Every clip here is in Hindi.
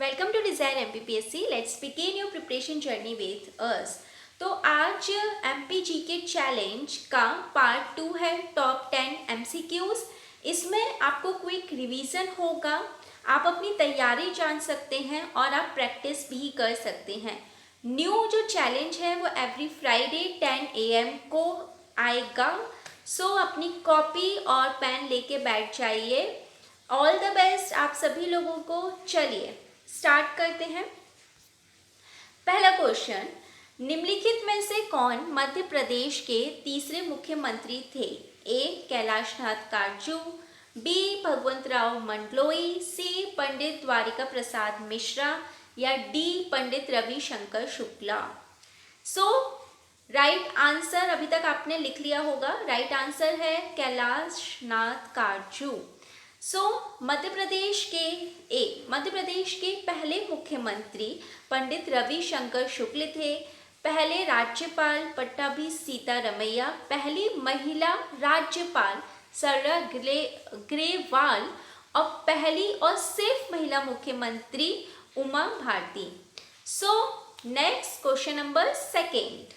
Welcome to desire MPPSC। Let's begin your preparation journey with us. तो आज MPG के चैलेंज का पार्ट 2 है, टॉप 10 MCQs। इसमें आपको क्विक रिवीजन होगा, आप अपनी तैयारी जान सकते हैं और आप प्रैक्टिस भी कर सकते हैं। न्यू जो चैलेंज है वो एवरी फ्राइडे 10 AM को आएगा। सो अपनी कॉपी और पेन लेके बैठ जाइए। ऑल द बेस्ट आप सभी लोगों को। चलिए स्टार्ट करते हैं। पहला क्वेश्चन, निम्नलिखित में से कौन मध्य प्रदेश के तीसरे मुख्यमंत्री थे? ए कैलाशनाथ काटजू, बी भगवंतराव मंडलोई, सी पंडित द्वारिका प्रसाद मिश्रा या डी पंडित रविशंकर शुक्ला। सो राइट आंसर अभी तक आपने लिख लिया होगा। राइट आंसर है कैलाशनाथ काटजू। मध्य प्रदेश के पहले मुख्यमंत्री पंडित रविशंकर शुक्ल थे। पहले राज्यपाल पट्टाभी सीतारमैया, पहली महिला राज्यपाल सरला ग्रेवाल और पहली और सिर्फ महिला मुख्यमंत्री Uma Bharti. Next question number second.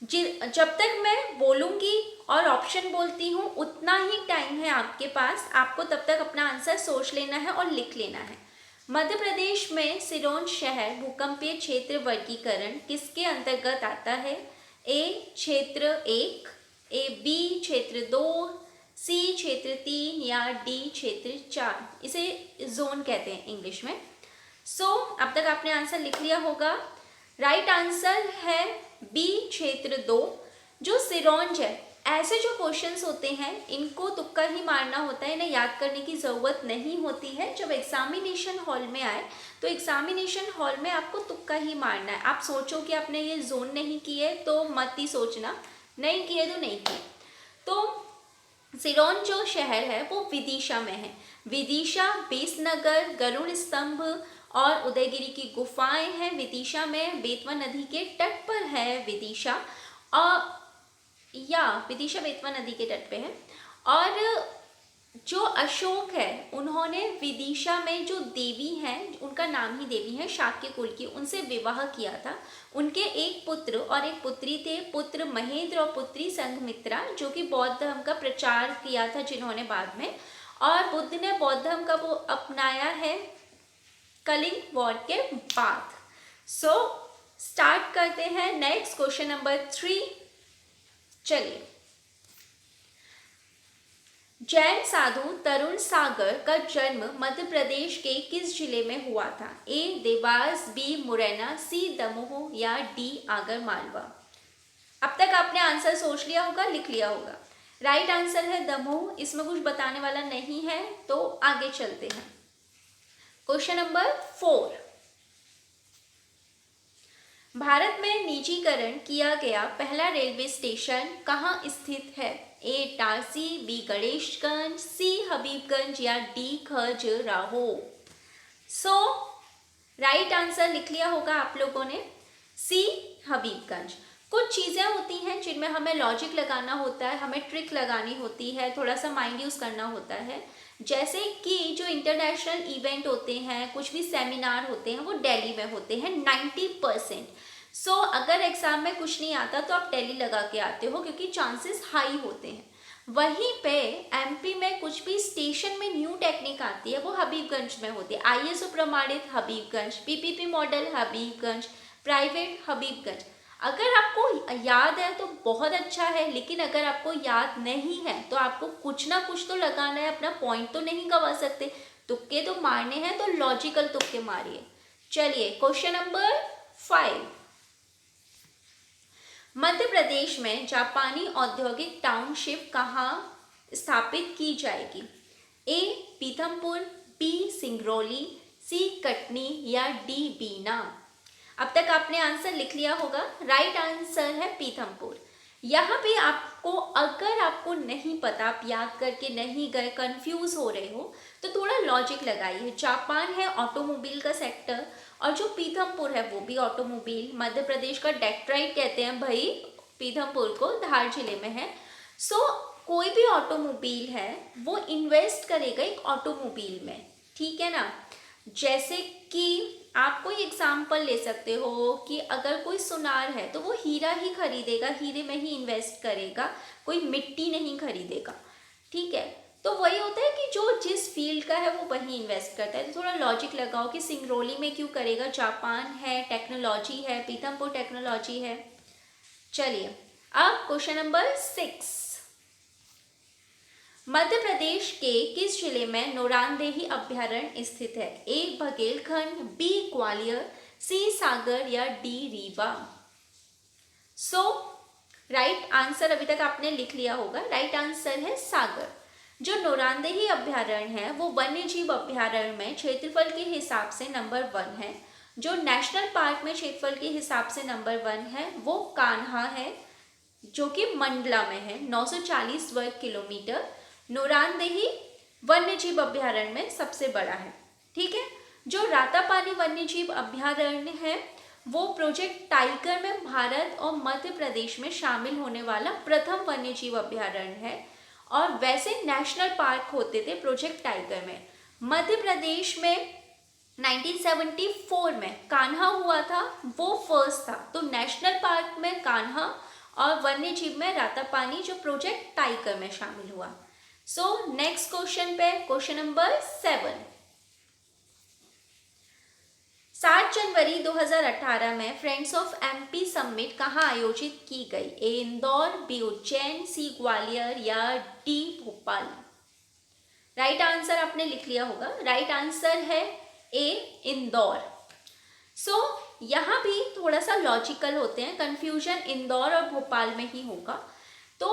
जब तक मैं बोलूँगी और ऑप्शन बोलती हूँ उतना ही टाइम है आपके पास, आपको तब तक अपना आंसर सोच लेना है और लिख लेना है। मध्य प्रदेश में सिरोंज शहर भूकंपीय क्षेत्र वर्गीकरण किसके अंतर्गत आता है? ए क्षेत्र 1, ए बी क्षेत्र 2, सी क्षेत्र 3 या डी क्षेत्र 4। इसे जोन कहते हैं इंग्लिश में। अब तक आपने आंसर लिख लिया होगा। राइट आंसर है बी क्षेत्र 2। जो सिरोंज है, ऐसे जो क्वेश्चंस होते हैं इनको तुक्का ही मारना होता है, इन्हें याद करने की ज़रूरत नहीं होती है। जब एग्जामिनेशन हॉल में आए तो एग्जामिनेशन हॉल में आपको तुक्का ही मारना है। आप सोचो कि आपने ये जोन नहीं किए तो मत ही सोचना, नहीं किए तो नहीं किए। तो सिरोंज जो शहर है वो विदिशा में है। विदिशा, बेसनगर, गरुड़ स्तंभ और उदयगिरी की गुफाएं हैं विदिशा में। बेतवा नदी के तट पर है विदिशा, और विदिशा बेतवा नदी के तट पे है। और जो अशोक है उन्होंने विदिशा में जो देवी हैं, उनका नाम ही देवी है, शाक्य कुल की, उनसे विवाह किया था। उनके एक पुत्र और एक पुत्री थे, पुत्र महेंद्र और पुत्री संघमित्रा, जो कि बौद्ध धर्म का प्रचार किया था जिन्होंने बाद में। और बुद्ध ने बौद्ध धर्म का वो अपनाया है कलिंग वॉर के बाद। स्टार्ट करते हैं नेक्स्ट क्वेश्चन नंबर 3। चलिए, जैन साधु तरुण सागर का जन्म मध्य प्रदेश के किस जिले में हुआ था? ए देवास, बी मुरैना, सी दमोह या डी आगरमालवा। अब तक आपने आंसर सोच लिया होगा, लिख लिया होगा। राइट आंसर है दमोह। इसमें कुछ बताने वाला नहीं है, तो आगे चलते हैं। क्वेश्चन नंबर 4, भारत में निजीकरण किया गया पहला रेलवे स्टेशन कहाँ स्थित है? ए टारसी, बी गणेशगंज, सी हबीबगंज या डी खजुराहो। राइट आंसर लिख लिया होगा आप लोगों ने, सी हबीबगंज। कुछ चीज़ें होती हैं जिनमें हमें लॉजिक लगाना होता है, हमें ट्रिक लगानी होती है, थोड़ा सा माइंड यूज़ करना होता है। जैसे कि जो इंटरनेशनल इवेंट होते हैं, कुछ भी सेमिनार होते हैं, वो दिल्ली में होते हैं 90%। अगर एग्ज़ाम में कुछ नहीं आता तो आप दिल्ली लगा के आते हो, क्योंकि चांसेस हाई होते हैं। वहीं पे एमपी में कुछ भी स्टेशन में न्यू टेक्निक आती है, वो हबीबगंज में होती है। ISO प्रमाणित Habibganj, PPP model Habibganj, private Habibganj. अगर आपको याद है तो बहुत अच्छा है, लेकिन अगर आपको याद नहीं है तो आपको कुछ ना कुछ तो लगाना है, अपना पॉइंट तो नहीं गंवा सकते। तुक्के तो मारने हैं तो लॉजिकल तुक्के मारिए। चलिए क्वेश्चन नंबर 5, मध्य प्रदेश में जापानी औद्योगिक टाउनशिप कहाँ स्थापित की जाएगी? ए पीथमपुर, बी सिंगरौली, सी कटनी या डी बीना। अब तक आपने आंसर लिख लिया होगा। राइट आंसर है पीथमपुर। यहाँ पे आपको, अगर आपको नहीं पता, आप याद करके नहीं गए, कंफ्यूज हो रहे हो, तो थोड़ा लॉजिक लगाइए। जापान है ऑटोमोबाइल का सेक्टर, और जो पीथमपुर है वो भी ऑटोमोबाइल। मध्य प्रदेश का डेट्रॉइट कहते हैं भाई पीथमपुर को, धार जिले में है। कोई भी ऑटोमोबाइल है वो इन्वेस्ट करेगा एक ऑटोमोबाइल में, ठीक है ना। जैसे कि आप कोई एग्जाम्पल ले सकते हो कि अगर कोई सुनार है तो वो हीरा ही खरीदेगा, हीरे में ही इन्वेस्ट करेगा, कोई मिट्टी नहीं खरीदेगा। ठीक है, तो वही होता है कि जो जिस फील्ड का है वो वही इन्वेस्ट करता है। तो थोड़ा लॉजिक लगाओ कि सिंगरौली में क्यों करेगा, जापान है, टेक्नोलॉजी है, पीथमपुर टेक्नोलॉजी है। चलिए अब क्वेश्चन नंबर 6, मध्य प्रदेश के किस जिले में नौरानदेही अभ्यारण्य स्थित है? ए बघेलखंड, बी ग्वालियर, सी सागर या डी रीवा। सो राइट आंसर अभी तक आपने लिख लिया होगा, राइट आंसर है सागर। जो नौरानदेही अभ्यारण्य है वो वन्य जीव अभ्यारण्य में क्षेत्रफल के हिसाब से नंबर 1 है। जो नेशनल पार्क में क्षेत्रफल के हिसाब से नंबर 1 है वो कान्हा है, जो कि मंडला में है, 940 वर्ग किलोमीटर। नौरानदेही वन्य जीव अभ्यारण्य में सबसे बड़ा है। ठीक है, जो रातापानी वन्य जीव अभ्यारण्य है वो प्रोजेक्ट टाइगर में भारत और मध्य प्रदेश में शामिल होने वाला प्रथम वन्य जीव अभ्यारण्य है। और वैसे नेशनल पार्क होते थे प्रोजेक्ट टाइगर में। मध्य प्रदेश में 1974 में कान्हा हुआ था, वो फर्स्ट था। तो नेशनल पार्क में कान्हा और वन्य जीव में रातापानी जो प्रोजेक्ट टाइगर में शामिल हुआ। सो नेक्स्ट क्वेश्चन पे, क्वेश्चन नंबर 7, 7 जनवरी 2018 में फ्रेंड्स ऑफ एमपी समिट कहाँ आयोजित की गई? ए इंदौर, बी उज्जैन, सी ग्वालियर या डी भोपाल। राइट आंसर आपने लिख लिया होगा, राइट आंसर है ए इंदौर। सो यहाँ भी थोड़ा सा लॉजिकल होते हैं, कंफ्यूजन इंदौर और भोपाल में ही होगा। तो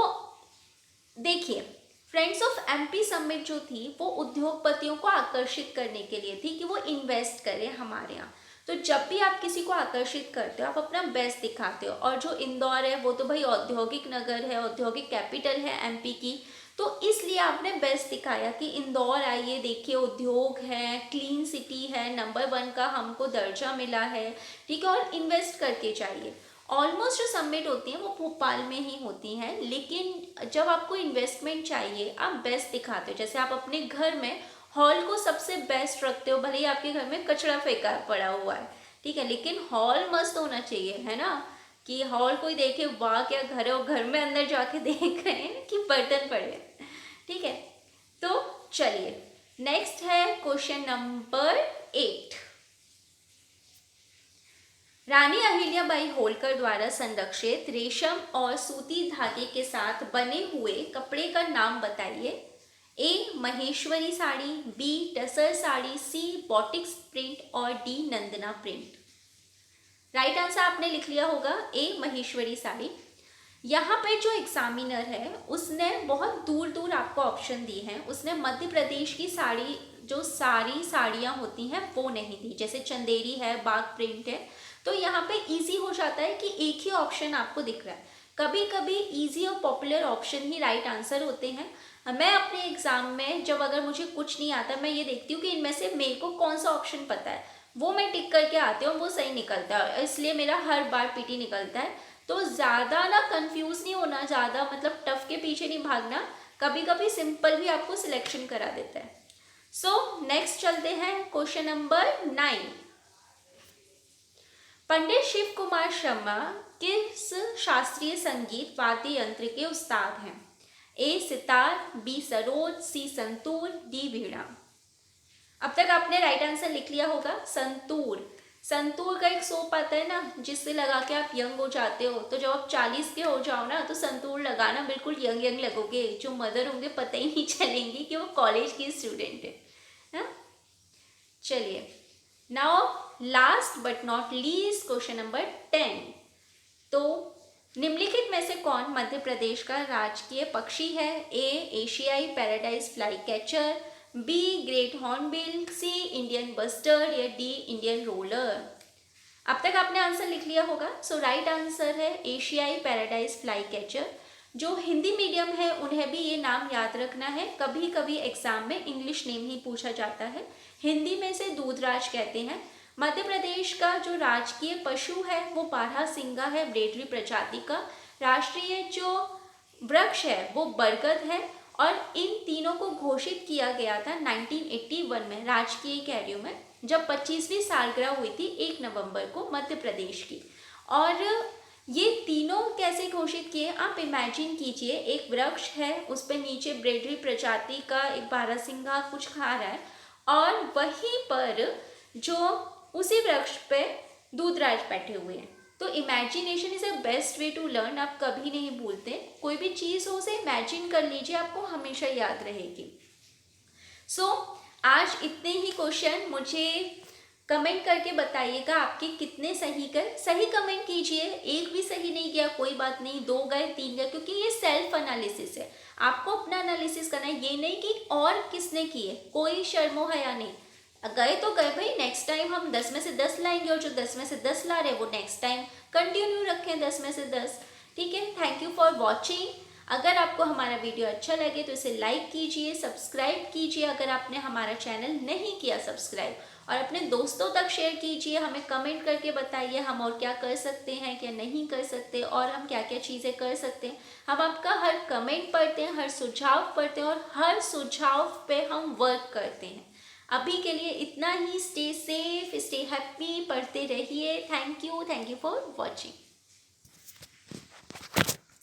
देखिए, फ्रेंड्स ऑफ एमपी समिट जो थी वो उद्योगपतियों को आकर्षित करने के लिए थी कि वो इन्वेस्ट करें हमारे यहाँ। तो जब भी आप किसी को आकर्षित करते हो आप अपना बेस्ट दिखाते हो। और जो इंदौर है वो तो भाई औद्योगिक नगर है, औद्योगिक कैपिटल है एमपी की, तो इसलिए आपने बेस्ट दिखाया कि इंदौर आइए, देखिए उद्योग है, क्लीन सिटी है, नंबर 1 का हमको दर्जा मिला है। ठीक है, और इन्वेस्ट करके चाहिए। ऑलमोस्ट जो समिट होती हैं वो भोपाल में ही होती हैं, लेकिन जब आपको इन्वेस्टमेंट चाहिए आप बेस्ट दिखाते हो। जैसे आप अपने घर में हॉल को सबसे बेस्ट रखते हो, भले ही आपके घर में कचरा फेंका पड़ा हुआ है, ठीक है, लेकिन हॉल मस्त होना चाहिए, है ना, कि हॉल कोई देखे वाह क्या घर है, और घर में अंदर जाके देख रहे हैं कि बर्तन पड़े। ठीक है, तो चलिए नेक्स्ट है क्वेश्चन नंबर 8, रानी अहिल्याबाई होलकर द्वारा संरक्षित रेशम और सूती धागे के साथ बने हुए कपड़े का नाम बताइए। ए महेश्वरी साड़ी, बी टसर साड़ी, सी बॉटिक्स प्रिंट और डी नंदना प्रिंट। राइट आंसर आपने लिख लिया होगा ए महेश्वरी साड़ी। यहाँ पे जो एग्जामिनर है उसने बहुत दूर दूर आपको ऑप्शन दिए हैं, उसने मध्य प्रदेश की साड़ी जो सारी साड़ियाँ होती हैं वो नहीं दी, जैसे चंदेरी है, बाग प्रिंट है। तो यहाँ पे इजी हो जाता है कि एक ही ऑप्शन आपको दिख रहा है। कभी कभी इजी और पॉपुलर ऑप्शन ही राइट आंसर होते हैं। मैं अपने एग्जाम में जब अगर मुझे कुछ नहीं आता मैं ये देखती हूँ कि इनमें से मेरे को कौन सा ऑप्शन पता है, वो मैं टिक करके आती हूँ, वो सही निकलता है, इसलिए मेरा हर बार पीटी निकलता है। तो ज़्यादा ना कंफ्यूज नहीं होना, ज़्यादा मतलब टफ के पीछे नहीं भागना, कभी कभी सिंपल भी आपको सिलेक्शन करा देता है। सो नेक्स्ट चलते हैं क्वेश्चन नंबर 9, पंडित शिव कुमार शर्मा किस शास्त्रीय संगीत वाद्य यंत्र के उस्ताद हैं? ए सितार, बी सरोद, सी संतूर, डी वीणा। अब तक आपने राइट आंसर लिख लिया होगा संतूर। संतूर का एक सोप आता है ना जिससे लगा के आप यंग हो जाते हो, तो जब आप 40 के हो जाओ ना तो संतूर लगाना, बिल्कुल यंग यंग लगोगे। जो मदर होंगे पता ही नहीं चलेंगी कि वो कॉलेज की स्टूडेंट है ना। चलिए now last but not least question number 10, तो निम्नलिखित में से कौन मध्य प्रदेश का राजकीय पक्षी है? ए एशियाई paradise flycatcher, B great hornbill, C Indian bustard या डी इंडियन रोलर। अब तक आपने आंसर लिख लिया होगा। सो राइट आंसर है एशियाई पैराडाइज फ्लाई कैचर। जो हिंदी मीडियम है उन्हें भी ये नाम याद रखना है, कभी कभी एग्जाम में इंग्लिश नेम ही पूछा जाता है। हिंदी में से दूधराज कहते हैं। मध्य प्रदेश का जो राजकीय पशु है वो बारहसिंगा है, ब्रेडरी प्रजाति का। राष्ट्रीय जो वृक्ष है वो बरगद है और इन तीनों को घोषित किया गया था 1981 में राजकीय कैरियो में, जब 25वीं सालगिरह हुई थी 1 नवंबर को मध्य प्रदेश की। और ये तीनों कैसे घोषित किए, आप इमेजिन कीजिए, एक वृक्ष है, उस पर नीचे ब्रेडरी प्रजाति का एक बारहसिंगा कुछ खा रहा है, और वहीं पर जो उसी वृक्ष पे दूधराज बैठे हुए हैं। तो imagination is a best way to learn. आप कभी नहीं भूलते, कोई भी चीज़ हो उसे इमेजिन कर लीजिए, आपको हमेशा याद रहेगी। आज इतने ही क्वेश्चन मुझे कमेंट करके बताइएगा आपके कितने सही गए। सही कमेंट कीजिए, एक भी सही नहीं गया कोई बात नहीं, 2 गए 3 गए, क्योंकि ये सेल्फ एनालिसिस है, आपको अपना एनालिसिस करना है, ये नहीं कि और किसने किए। कोई शर्मो हया नहीं, गए तो गए भाई, नेक्स्ट टाइम हम 10 में से 10 लाएंगे, और जो 10 में से 10 ला रहे हैं वो नेक्स्ट टाइम कंटिन्यू रखें 10 में से 10। ठीक है, थैंक यू फॉर वॉचिंग। अगर आपको हमारा वीडियो अच्छा लगे तो इसे लाइक कीजिए, सब्सक्राइब कीजिए अगर आपने हमारा चैनल नहीं किया सब्सक्राइब, और अपने दोस्तों तक शेयर कीजिए। हमें कमेंट करके बताइए हम और क्या कर सकते हैं, क्या नहीं कर सकते, और हम क्या क्या चीज़ें कर सकते हैं। हम आपका हर कमेंट पढ़ते हैं, हर सुझाव पढ़ते हैं, और हर सुझाव पे हम वर्क करते हैं। अभी के लिए इतना ही। स्टे सेफ, स्टे हैप्पी, पढ़ते रहिए। Thank you for watching.